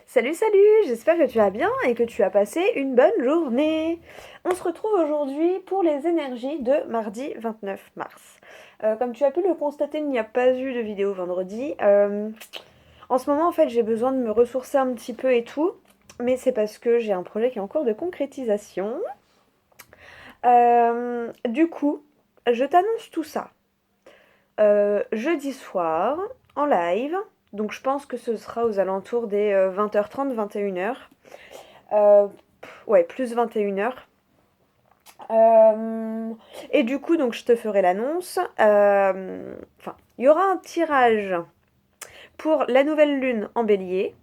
Salut, salut, j'espère que tu vas bien et que tu as passé une bonne journée. On se retrouve aujourd'hui pour les énergies de mardi 29 mars. Comme tu as pu le constater, il n'y a pas eu de vidéo vendredi. En ce moment, en fait, j'ai besoin de me ressourcer un petit peu et tout, mais c'est parce que j'ai un projet qui est en cours de concrétisation. Du coup, je t'annonce tout ça jeudi soir en live. Donc je pense que ce sera aux alentours des 20h30, 21h. Ouais, plus 21h. Et du coup, donc je te ferai l'annonce. Enfin, il y aura un tirage pour la nouvelle lune en bélier,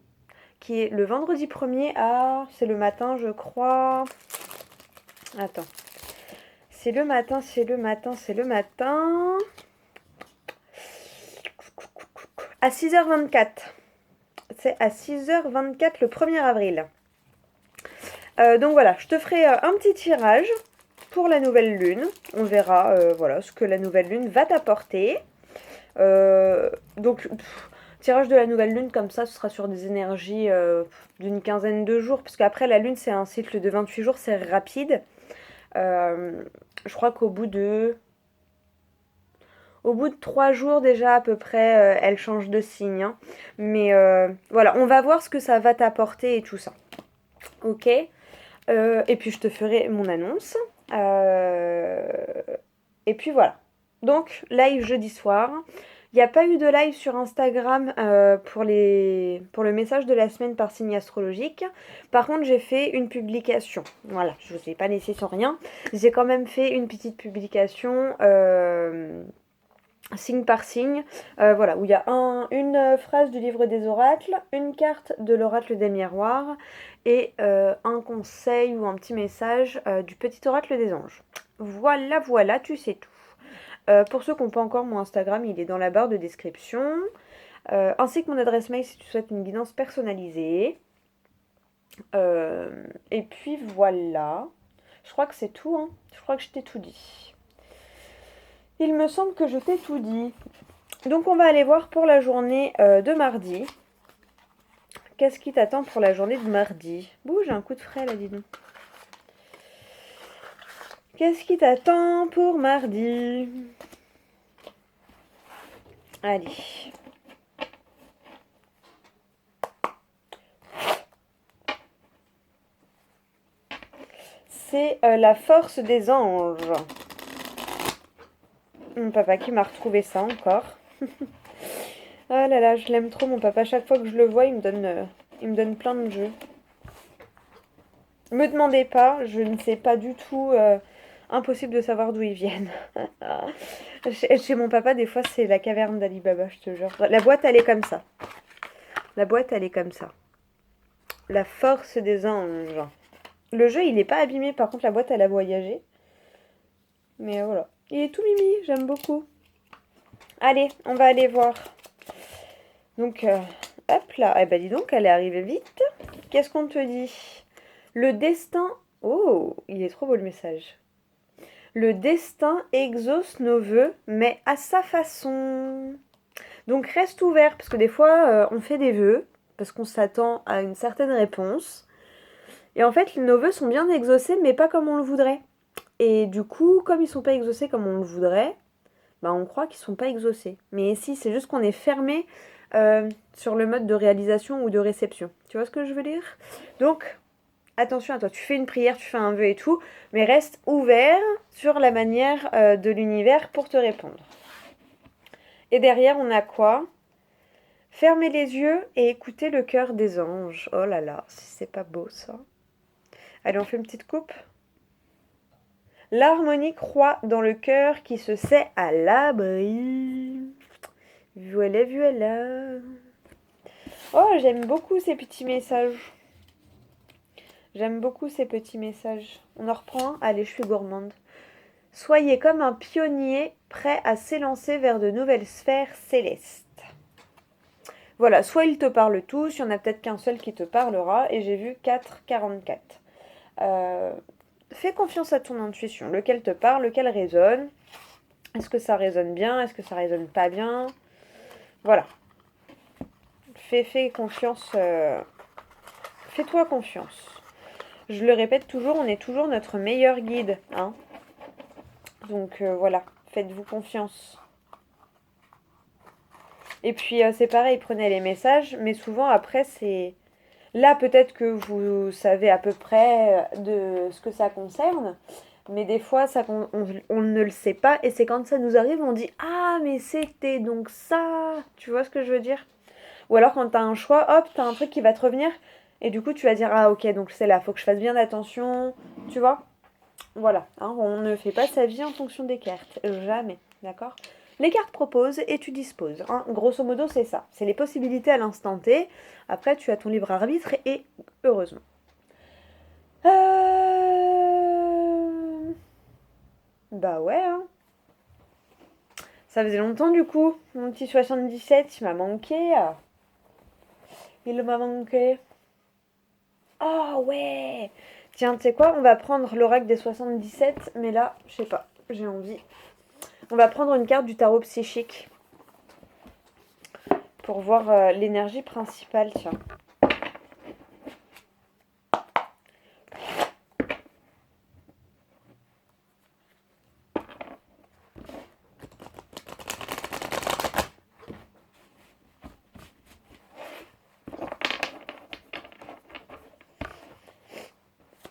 qui est le vendredi 1er à... C'est le matin, je crois. Attends. C'est le matin, c'est le matin, c'est le matin. À 6h24. C'est à 6h24 le 1er avril. Donc voilà, je te ferai un petit tirage pour la nouvelle lune. On verra voilà, ce que la nouvelle lune va t'apporter. Donc, tirage de la nouvelle lune, comme ça, ce sera sur des énergies d'une quinzaine de jours. Parce qu'après, la lune, c'est un cycle de 28 jours, c'est rapide. Je crois qu'au bout de... Au bout de 3 jours déjà à peu près, elle change de signe, hein. Mais voilà, on va voir ce que ça va t'apporter et tout ça. Ok. Et puis je te ferai mon annonce. Euh, et puis voilà. Donc, live jeudi soir. Il n'y a pas eu de live sur Instagram pour le message de la semaine par signe astrologique. Par contre, j'ai fait une publication. Voilà, je ne vous ai pas laissé sans rien. J'ai quand même fait une petite publication signe par signe, voilà, où il y a une phrase du livre des oracles, une carte de l'oracle des miroirs et un conseil ou un petit message du petit oracle des anges. Voilà, voilà, tu sais tout. Pour ceux qui n'ont pas encore mon Instagram, il est dans la barre de description, ainsi que mon adresse mail si tu souhaites une guidance personnalisée. Et puis voilà, je crois que c'est tout, hein. Je crois que je t'ai tout dit. Il me semble que je t'ai tout dit. Donc on va aller voir pour la journée de mardi. Qu'est-ce qui t'attend pour la journée de mardi? Ouh, j'ai un coup de frais là, dis donc. Qu'est-ce qui t'attend pour mardi? Allez. C'est la force des anges. Mon papa qui m'a retrouvé ça encore. Ah là là, je l'aime trop mon papa. Chaque fois que je le vois, il me donne plein de jeux. Me demandez pas, je ne sais pas du tout. Impossible de savoir d'où ils viennent. Chez mon papa, des fois, c'est la caverne d'Ali Baba, je te jure. La boîte, elle est comme ça. La boîte, elle est comme ça. La force des anges. Le jeu, il n'est pas abîmé. Par contre, la boîte, elle a voyagé. Mais voilà. Il est tout mimi, j'aime beaucoup. Allez, on va aller voir. Donc, hop là. Eh ben, dis donc, elle est arrivée vite. Qu'est-ce qu'on te dit? Le destin... Oh, il est trop beau le message. Le destin exauce nos vœux, mais à sa façon. Donc reste ouvert, parce que des fois, on fait des vœux, parce qu'on s'attend à une certaine réponse. Et en fait, nos vœux sont bien exaucés, mais pas comme on le voudrait. Et du coup, comme ils sont pas exaucés comme on le voudrait, bah on croit qu'ils sont pas exaucés. Mais si, c'est juste qu'on est fermé sur le mode de réalisation ou de réception. Tu vois ce que je veux dire? Donc, attention à toi, tu fais une prière, tu fais un vœu et tout, mais reste ouvert sur la manière de l'univers pour te répondre. Et derrière, on a quoi? Fermez les yeux et écoutez le cœur des anges. Oh là là, si c'est pas beau ça. Allez, on fait une petite coupe. L'harmonie croît dans le cœur qui se sait à l'abri. Voilà, voilà. Oh, j'aime beaucoup ces petits messages. J'aime beaucoup ces petits messages. On en reprend un? Allez, je suis gourmande. Soyez comme un pionnier prêt à s'élancer vers de nouvelles sphères célestes. Voilà, soit ils te parlent tous, il y en a peut-être qu'un seul qui te parlera, et j'ai vu 4,44. Fais confiance à ton intuition, lequel te parle, lequel résonne. Est-ce que ça résonne bien? Est-ce que ça résonne pas bien? Voilà. Fais confiance Fais-toi confiance. Je le répète toujours, on est toujours notre meilleur guide. Hein. Donc voilà, faites-vous confiance. Et puis c'est pareil, prenez les messages, mais souvent après c'est... Là peut-être que vous savez à peu près de ce que ça concerne, mais des fois ça, on ne le sait pas, et c'est quand ça nous arrive, on dit «Ah mais c'était donc ça!» Tu vois ce que je veux dire? Ou alors quand t'as un choix, hop, t'as un truc qui va te revenir, et du coup tu vas dire «Ah ok, donc c'est là, faut que je fasse bien attention», tu vois? Voilà, hein, on ne fait pas sa vie en fonction des cartes, jamais, d'accord? Les cartes proposent et tu disposes. Hein. Grosso modo, c'est ça. C'est les possibilités à l'instant T. Après, tu as ton libre arbitre et heureusement. Bah ouais, hein. Ça faisait longtemps du coup. Mon petit 77, il m'a manqué. Il m'a manqué. Oh ouais. Tiens, tu sais quoi? On va prendre l'oracle des 77, mais là, je sais pas. J'ai envie. On va prendre une carte du tarot psychique pour voir l'énergie principale, tiens.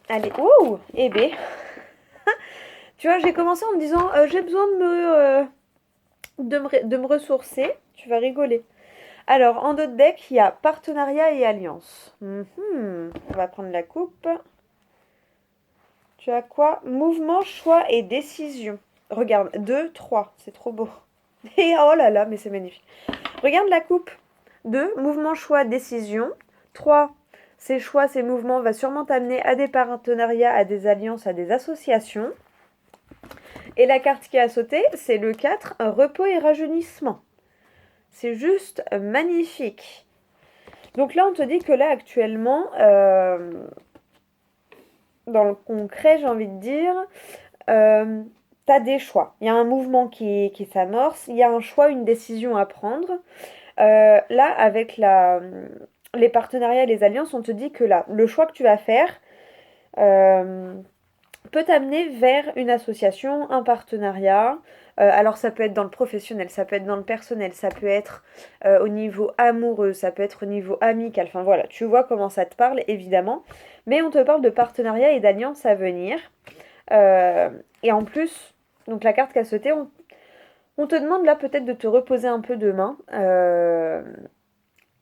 Allez, ouh, eh ben. Tu vois, j'ai commencé en me disant, j'ai besoin de me ressourcer. Tu vas rigoler. Alors, en d'autres decks, il y a partenariat et alliance. On va prendre la coupe. Tu as quoi? Mouvement, choix et décision. Regarde, 2, 3, c'est trop beau. Et oh là là, mais c'est magnifique. Regarde la coupe. 2, mouvement, choix, décision. 3, ces choix, ces mouvements vont sûrement t'amener à des partenariats, à des alliances, à des associations. Et la carte qui a sauté, c'est le 4, repos et rajeunissement. C'est juste magnifique. Donc là, on te dit que là, actuellement, dans le concret, j'ai envie de dire, tu as des choix. Il y a un mouvement qui s'amorce, il y a un choix, une décision à prendre. Là, avec les partenariats et les alliances, on te dit que là, le choix que tu vas faire peut t'amener vers une association, un partenariat. Alors ça peut être dans le professionnel, ça peut être dans le personnel, ça peut être au niveau amoureux, ça peut être au niveau amical. Enfin voilà, tu vois comment ça te parle, évidemment. Mais on te parle de partenariat et d'alliance à venir. Et en plus, donc la carte qui a sauté, on te demande là peut-être de te reposer un peu demain.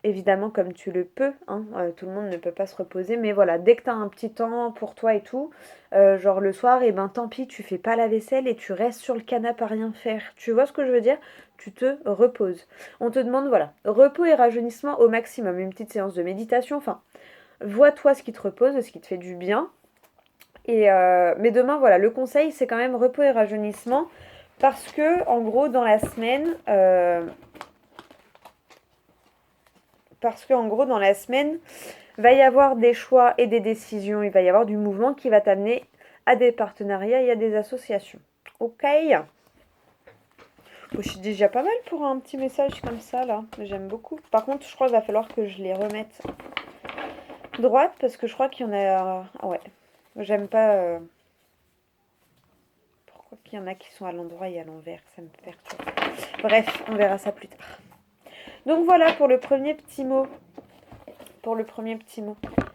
Évidemment comme tu le peux, hein, tout le monde ne peut pas se reposer, mais voilà, dès que tu as un petit temps pour toi et tout, genre le soir, et ben tant pis, tu fais pas la vaisselle et tu restes sur le canapé à rien faire. Tu vois ce que je veux dire? Tu te reposes. On te demande, voilà, repos et rajeunissement au maximum, une petite séance de méditation, enfin, vois-toi ce qui te repose, ce qui te fait du bien. Et mais demain, voilà, le conseil, c'est quand même repos et rajeunissement, parce que, en gros, dans la semaine... va y avoir des choix et des décisions, il va y avoir du mouvement qui va t'amener à des partenariats et à des associations. Ok. Bon, je suis déjà pas mal pour un petit message comme ça, là. J'aime beaucoup. Par contre, je crois qu'il va falloir que je les remette droite, parce que je crois qu'il y en a... Ah ouais, j'aime pas... Pourquoi qu'il y en a qui sont à l'endroit et à l'envers? Ça me perturbe. Bref, on verra ça plus tard. Donc voilà pour le premier petit mot.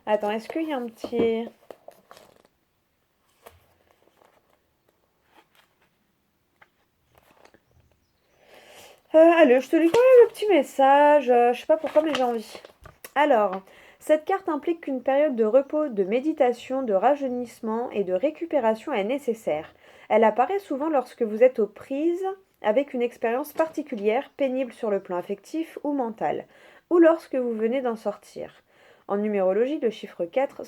Attends, est-ce qu'il y a un petit... allez, je te lis quand même le petit message. Je sais pas pourquoi, mais j'ai envie. Alors, cette carte implique qu'une période de repos, de méditation, de rajeunissement et de récupération est nécessaire. Elle apparaît souvent lorsque vous êtes aux prises avec une expérience particulière, pénible sur le plan affectif ou mental, ou lorsque vous venez d'en sortir. En numérologie, le chiffre 4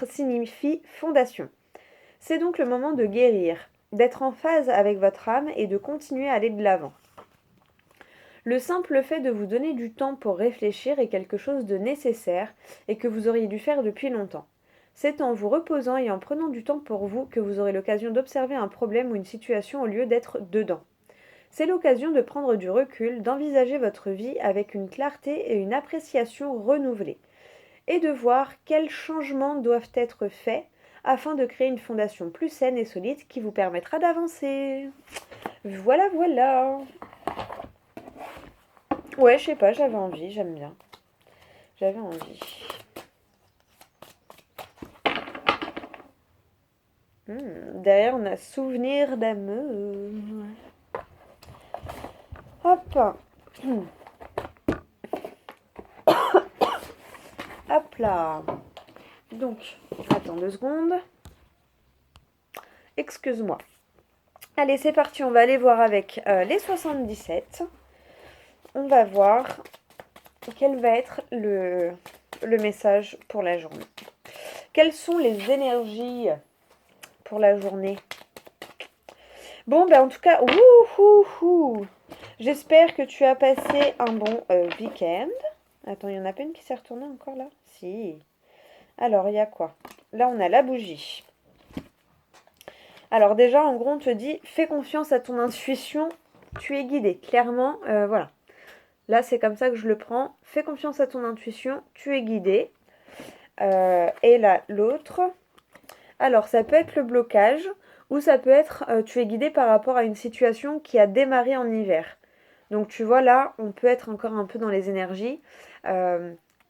signifie fondation. C'est donc le moment de guérir, d'être en phase avec votre âme et de continuer à aller de l'avant. Le simple fait de vous donner du temps pour réfléchir est quelque chose de nécessaire et que vous auriez dû faire depuis longtemps. C'est en vous reposant et en prenant du temps pour vous que vous aurez l'occasion d'observer un problème ou une situation au lieu d'être dedans. C'est l'occasion de prendre du recul, d'envisager votre vie avec une clarté et une appréciation renouvelée. et de voir quels changements doivent être faits afin de créer une fondation plus saine et solide qui vous permettra d'avancer. Voilà, voilà. Ouais, je sais pas, j'avais envie, j'aime bien. J'avais envie. Derrière, on a souvenir d'amour. Hop. Hop là. Donc, attends 2 secondes. Excuse-moi. Allez, c'est parti, on va aller voir avec les 77. On va voir quel va être le message pour la journée. Quelles sont les énergies pour la journée? Bon, ben en tout cas, j'espère que tu as passé un bon week-end. Attends, il y en a pas une qui s'est retournée encore là? Si. Alors, il y a quoi? Là, on a la bougie. Alors déjà, en gros, on te dit, fais confiance à ton intuition, tu es guidé. Clairement, voilà. Là, c'est comme ça que je le prends. Fais confiance à ton intuition, tu es guidé. Et là, l'autre. Alors, ça peut être le blocage ou ça peut être tu es guidé par rapport à une situation qui a démarré en hiver. Donc, tu vois, là, on peut être encore un peu dans les énergies.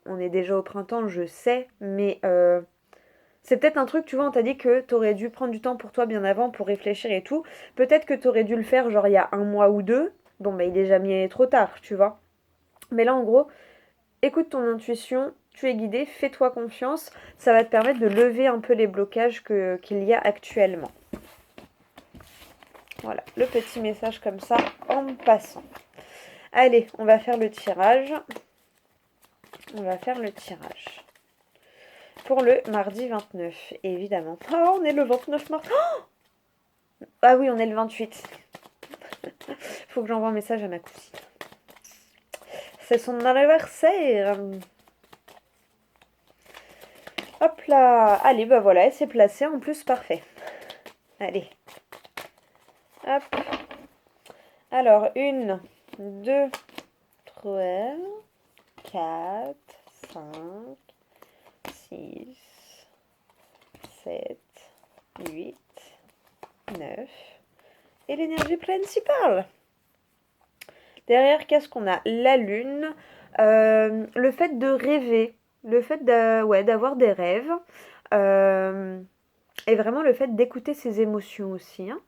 On est déjà au printemps, je sais, mais c'est peut-être un truc, tu vois, on t'a dit que tu aurais dû prendre du temps pour toi bien avant pour réfléchir et tout. Peut-être que tu aurais dû le faire genre il y a 1 mois ou 2. Bon, bah, il est jamais trop tard, tu vois. Mais là, en gros, écoute ton intuition, tu es guidé, fais-toi confiance. Ça va te permettre de lever un peu les blocages qu'il y a actuellement. Voilà, le petit message comme ça en passant. Allez, on va faire le tirage. On va faire le tirage. Pour le mardi 29, évidemment. Oh, on est le 29 mars. Oh, ah oui, on est le 28. Faut que j'envoie un message à ma cousine. C'est son anniversaire. Hop là. Allez, bah voilà, elle s'est placée. En plus, parfait. Allez. Hop. Alors, 1, 2, 3, 4, 5, 6, 7, 8, 9. Et l'énergie principale. Derrière, qu'est-ce qu'on a? La lune. Le fait de rêver. Le fait d'avoir des rêves. Et vraiment le fait d'écouter ses émotions aussi. Hein.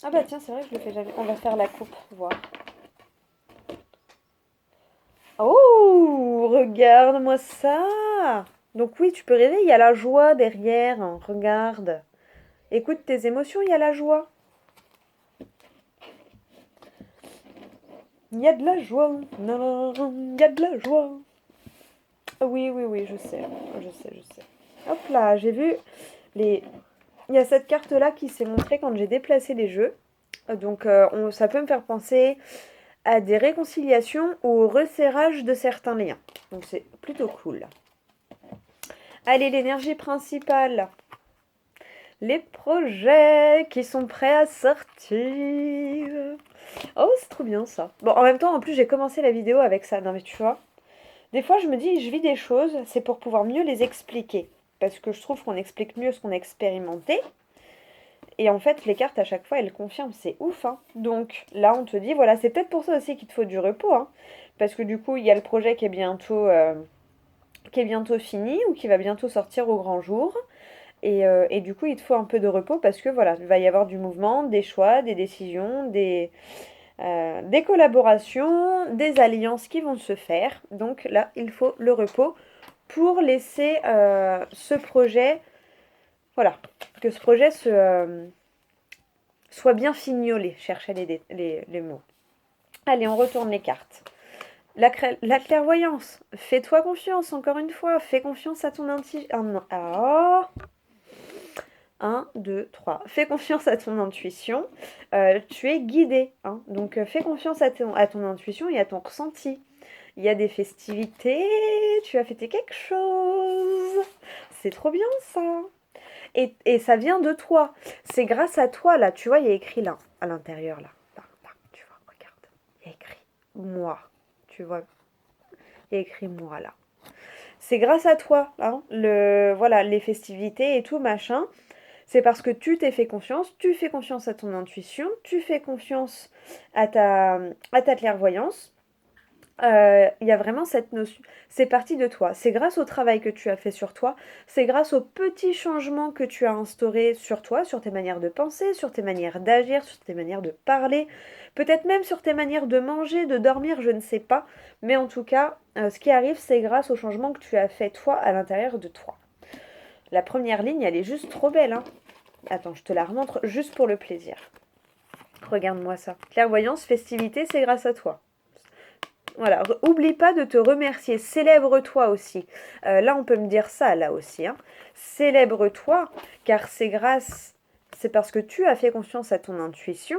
Ah bah tiens, c'est vrai que je le fais jamais. On va faire la coupe, voir. Oh, regarde-moi ça. Donc oui, tu peux rêver, il y a la joie derrière. Hein, regarde. Écoute tes émotions, il y a la joie. Il y a de la joie. Non, il y a de la joie. Oui, oui, oui, je sais. Je sais, je sais. Hop là, j'ai vu les... Il y a cette carte-là qui s'est montrée quand j'ai déplacé les jeux. Donc ça peut me faire penser à des réconciliations ou au resserrage de certains liens. Donc c'est plutôt cool. Allez, l'énergie principale. Les projets qui sont prêts à sortir. Oh, c'est trop bien ça. Bon, en même temps, en plus, j'ai commencé la vidéo avec ça. Non, mais tu vois, des fois, je me dis, je vis des choses, c'est pour pouvoir mieux les expliquer. Parce que je trouve qu'on explique mieux ce qu'on a expérimenté. Et en fait, les cartes, à chaque fois, elles confirment. C'est ouf, hein. Donc, là, on te dit, voilà, c'est peut-être pour ça aussi qu'il te faut du repos, hein. Parce que du coup, il y a le projet qui est bientôt fini ou qui va bientôt sortir au grand jour. Et du coup, il te faut un peu de repos parce que, voilà, il va y avoir du mouvement, des choix, des décisions, des collaborations, des alliances qui vont se faire. Donc là, il faut le repos pour laisser ce projet, voilà, que ce projet soit bien fignolé. Cherchez les mots. Allez, on retourne les cartes. La clairvoyance. Fais-toi confiance, encore une fois. Fais confiance à ton intuition. Ah, 1, 2, 3. Fais confiance à ton intuition. Tu es guidé. Hein. Donc, fais confiance à ton intuition et à ton ressenti. Il y a des festivités. Tu as fêté quelque chose. C'est trop bien ça. Et ça vient de toi. C'est grâce à toi, là. Tu vois, il y a écrit là, à l'intérieur, là. Là, tu vois, regarde. Il y a écrit moi. Tu vois. il y a écrit moi là. C'est grâce à toi, hein, voilà, les festivités et tout, machin. C'est parce que tu t'es fait confiance, tu fais confiance à ton intuition, tu fais confiance à ta clairvoyance. Il y a vraiment cette notion, c'est parti de toi. C'est grâce au travail que tu as fait sur toi, c'est grâce aux petits changements que tu as instaurés sur toi, sur tes manières de penser, sur tes manières d'agir, sur tes manières de parler, peut-être même sur tes manières de manger, de dormir, je ne sais pas. Mais en tout cas, ce qui arrive, c'est grâce aux changements que tu as fait toi à l'intérieur de toi. La première ligne, elle est juste trop belle, hein. Attends, je te la remontre juste pour le plaisir. Regarde-moi ça. Clairvoyance, festivité, c'est grâce à toi. Voilà, oublie pas de te remercier, célèbre-toi aussi. Là, on peut me dire ça, là aussi, hein. Célèbre-toi, car c'est parce que tu as fait confiance à ton intuition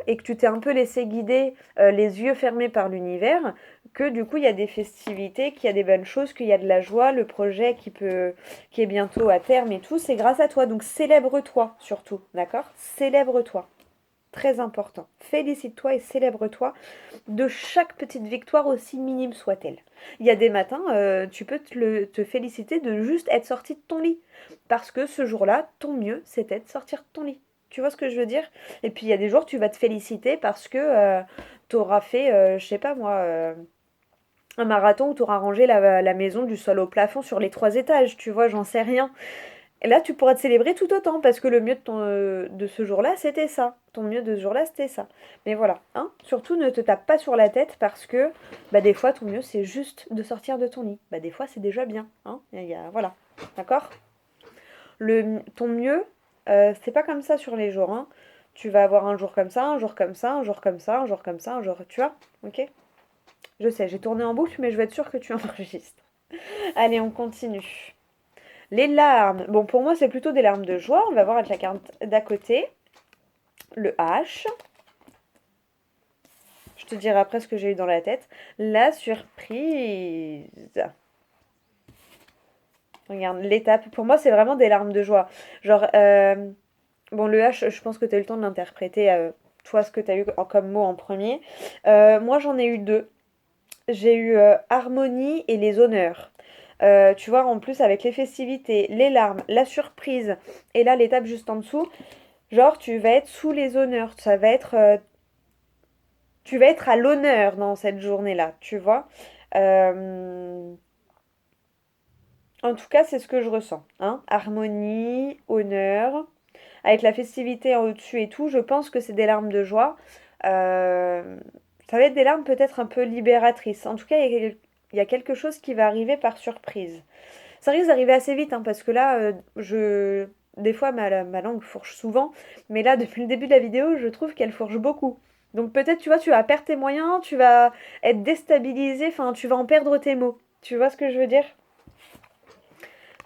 et que tu t'es un peu laissé guider les yeux fermés par l'univers, que du coup, il y a des festivités, qu'il y a des bonnes choses, qu'il y a de la joie, le projet qui est bientôt à terme et tout, c'est grâce à toi. Donc, célèbre-toi surtout, d'accord? Célèbre-toi. Très important. Félicite-toi et célèbre-toi de chaque petite victoire, aussi minime soit-elle. Il y a des matins, tu peux te féliciter de juste être sorti de ton lit. Parce que ce jour-là, ton mieux, c'était de sortir de ton lit. Tu vois ce que je veux dire? Et puis il y a des jours, tu vas te féliciter parce que tu auras fait, je sais pas moi, un marathon où tu auras rangé la maison du sol au plafond sur les 3 étages. Tu vois, j'en sais rien. Et là, tu pourras te célébrer tout autant, parce que le mieux de ce jour-là, c'était ça. Ton mieux de ce jour-là, c'était ça. Mais voilà, hein, surtout ne te tape pas sur la tête, parce que bah, des fois, ton mieux, c'est juste de sortir de ton lit. Bah, des fois, c'est déjà bien. Hein, voilà, d'accord. Ton mieux, c'est pas comme ça sur les jours. Hein. Tu vas avoir un jour comme ça, un jour comme ça, un jour comme ça, un jour comme ça, un jour... Tu vois, ok. Je sais, j'ai tourné en boucle, mais je vais être sûre que tu enregistres. Allez, on continue. Les larmes. Bon, pour moi, c'est plutôt des larmes de joie. On va voir avec la carte d'à côté. Le H. Je te dirai après ce que j'ai eu dans la tête. La surprise. Regarde, l'étape. Pour moi, c'est vraiment des larmes de joie. Genre, bon, le H, je pense que tu as eu le temps de l'interpréter. Toi, ce que tu as eu comme mot en premier. Moi, j'en ai eu deux. J'ai eu harmonie et les honneurs. Tu vois, en plus, avec les festivités, les larmes, la surprise, et là, l'étape juste en dessous, genre, tu vas être sous les honneurs. Tu vas être à l'honneur dans cette journée-là, tu vois. Euh, En tout cas, c'est ce que je ressens. Hein. Harmonie, honneur, avec la festivité en au-dessus et tout, je pense que c'est des larmes de joie. Euh, Ça va être des larmes peut-être un peu libératrices. En tout cas, il y a quelque chose qui va arriver par surprise. Ça risque d'arriver assez vite, hein, parce que là, des fois, ma langue fourche souvent, mais là, depuis le début de la vidéo, je trouve qu'elle fourche beaucoup. Donc peut-être, tu vois, tu vas perdre tes moyens, tu vas être déstabilisé, enfin, tu vas en perdre tes mots. Tu vois ce que je veux dire?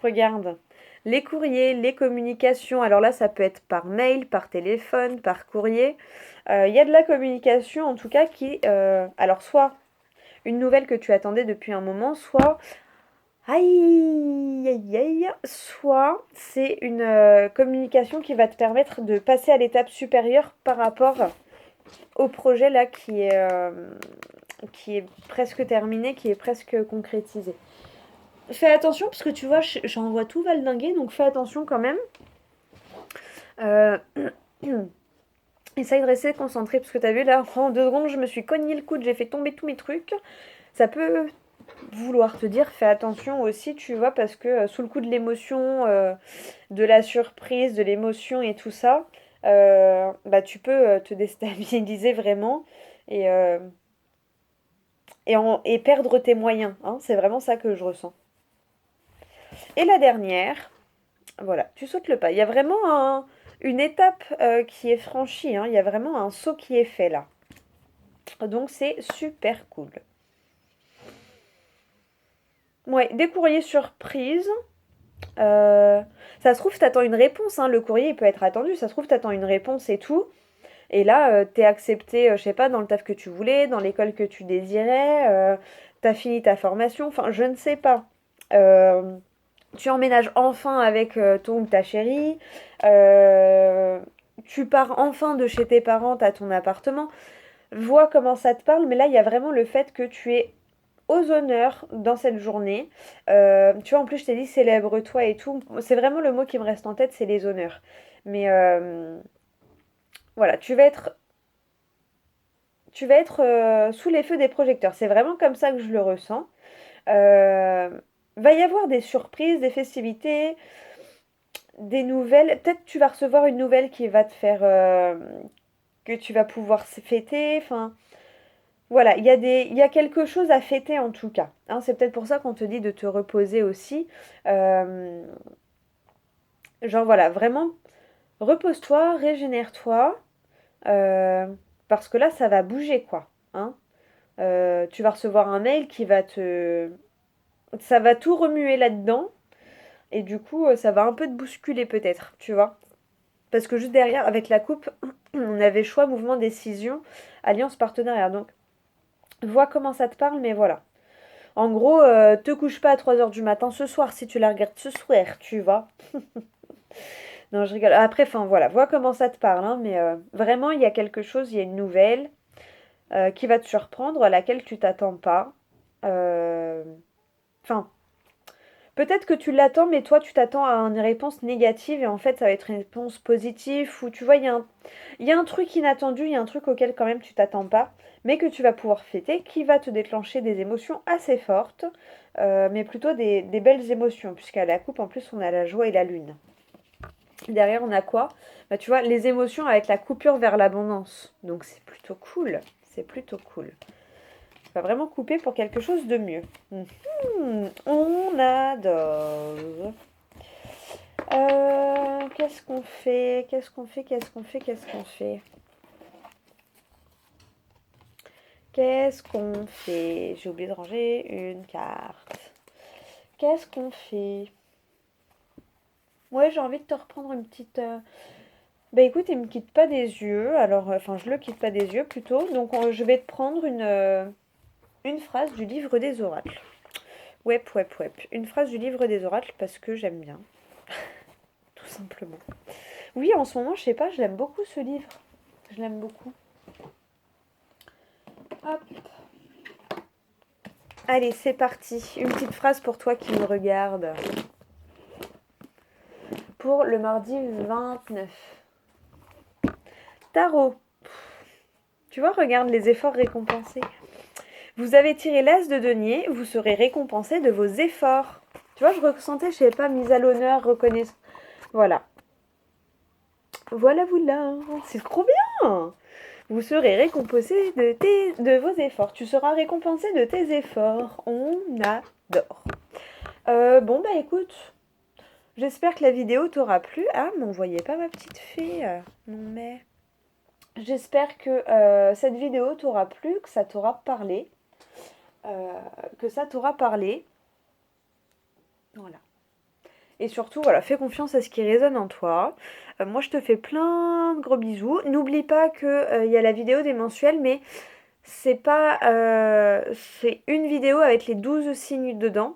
Regarde. Les courriers, les communications, alors là, ça peut être par mail, par téléphone, par courrier. Il y a de la communication, en tout cas, alors, soit une nouvelle que tu attendais depuis un moment, soit aïe, aïe, aïe. Soit c'est une communication qui va te permettre de passer à l'étape supérieure par rapport au projet là qui est presque terminé, qui est presque concrétisé. Fais attention parce que tu vois, j'en vois tout valdinguer, donc fais attention quand même. Euh, Essaye de rester concentré parce que t'as vu là, en 2 secondes, je me suis cogné le coude, j'ai fait tomber tous mes trucs. Ça peut vouloir te dire fais attention aussi, tu vois, parce que sous le coup de l'émotion, de la surprise, de l'émotion et tout ça, bah tu peux te déstabiliser vraiment et, euh, et perdre tes moyens. Hein, c'est vraiment ça que je ressens. Et la dernière, voilà, tu sautes le pas. Il y a vraiment une étape qui est franchie, hein, il y a vraiment un saut qui est fait là. Donc c'est super cool. Ouais, des courriers surprises. Euh, Ça se trouve, t'attends une réponse, hein. Le courrier, il peut être attendu. Ça se trouve, t'attends une réponse et tout. Et là, t'es accepté, je sais pas, dans le taf que tu voulais, dans l'école que tu désirais. T'as fini ta formation. Enfin, je ne sais pas. Euh, Tu emménages enfin avec ton ou ta chérie. Euh, Tu pars enfin de chez tes parents, t'as ton appartement. Vois comment ça te parle. Mais là, il y a vraiment le fait que tu es aux honneurs dans cette journée. Tu vois, en plus, je t'ai dit célèbre-toi et tout. C'est vraiment le mot qui me reste en tête, c'est les honneurs. Mais voilà, tu vas être sous les feux des projecteurs. C'est vraiment comme ça que je le ressens. Euh, Va y avoir des surprises, des festivités, des nouvelles. Peut-être tu vas recevoir une nouvelle qui va te faire que tu vas pouvoir fêter. Enfin, voilà, il y a quelque chose à fêter en tout cas. Hein, c'est peut-être pour ça qu'on te dit de te reposer aussi. Euh, genre voilà, vraiment, repose-toi, régénère-toi, euh, parce que là, ça va bouger quoi. Hein. Tu vas recevoir un mail qui va te... Ça va tout remuer là-dedans. Et du coup, ça va un peu te bousculer peut-être, tu vois. Parce que juste derrière, avec la coupe, on avait choix, mouvement, décision, alliance, partenariat. Donc, vois comment ça te parle, mais voilà. En gros, te couche pas à 3 heures du matin ce soir si tu la regardes ce soir, tu vois. Non, je rigole. Après, enfin voilà, vois comment ça te parle, hein, mais vraiment, il y a quelque chose, il y a une nouvelle qui va te surprendre, à laquelle tu t'attends pas. Euh, Enfin, peut-être que tu l'attends, mais toi, tu t'attends à une réponse négative et en fait, ça va être une réponse positive. Ou tu vois, il y a un truc inattendu, il y a un truc auquel quand même tu t'attends pas, mais que tu vas pouvoir fêter, qui va te déclencher des émotions assez fortes, mais plutôt des belles émotions, puisqu'à la coupe, en plus, on a la joie et la lune. Derrière, on a quoi? Bah, tu vois, les émotions avec la coupure vers l'abondance. Donc, c'est plutôt cool. C'est plutôt cool. On va vraiment couper pour quelque chose de mieux. On adore. Qu'est-ce qu'on fait? Qu'est-ce qu'on fait? Qu'est-ce qu'on fait? Qu'est-ce qu'on fait? Qu'est-ce qu'on fait? J'ai oublié de ranger une carte. Qu'est-ce qu'on fait? Ouais, j'ai envie de te reprendre une petite... Bah écoute, il me quitte pas des yeux. Alors, enfin, je le quitte pas des yeux plutôt. Donc, je vais te prendre une phrase du livre des oracles. Wep, wep, wep. Une phrase du livre des oracles parce que j'aime bien, tout simplement. Oui, en ce moment, je sais pas, je l'aime beaucoup ce livre. Je l'aime beaucoup. Hop. Allez, c'est parti. Une petite phrase pour toi qui me regarde. Pour le mardi 29. Tarot. Tu vois, regarde les efforts récompensés. Vous avez tiré l'as de denier, vous serez récompensé de vos efforts. Tu vois, je ressentais, je sais pas, mise à l'honneur, reconnaissance. Voilà. Voilà, voilà. C'est trop bien. Vous serez récompensé de vos efforts. Tu seras récompensé de tes efforts. On adore. Bon, bah écoute, j'espère que la vidéo t'aura plu. Ah, m'envoyez pas ma petite fée. Non, mais... J'espère que cette vidéo t'aura plu, que ça t'aura parlé. Que ça t'aura parlé. Voilà. Et surtout, voilà, fais confiance à ce qui résonne en toi. Moi, je te fais plein de gros bisous. N'oublie pas que y a la vidéo des mensuels, mais c'est pas... c'est une vidéo avec les 12 signes dedans.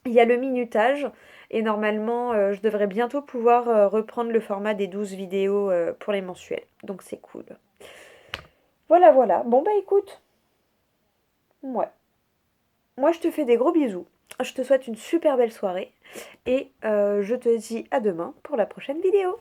Il y a le minutage. Et normalement, je devrais bientôt pouvoir reprendre le format des 12 vidéos pour les mensuels. Donc c'est cool. Voilà, voilà. Bon, bah écoute. Ouais. Moi, je te fais des gros bisous. Je te souhaite une super belle soirée. Et je te dis à demain pour la prochaine vidéo.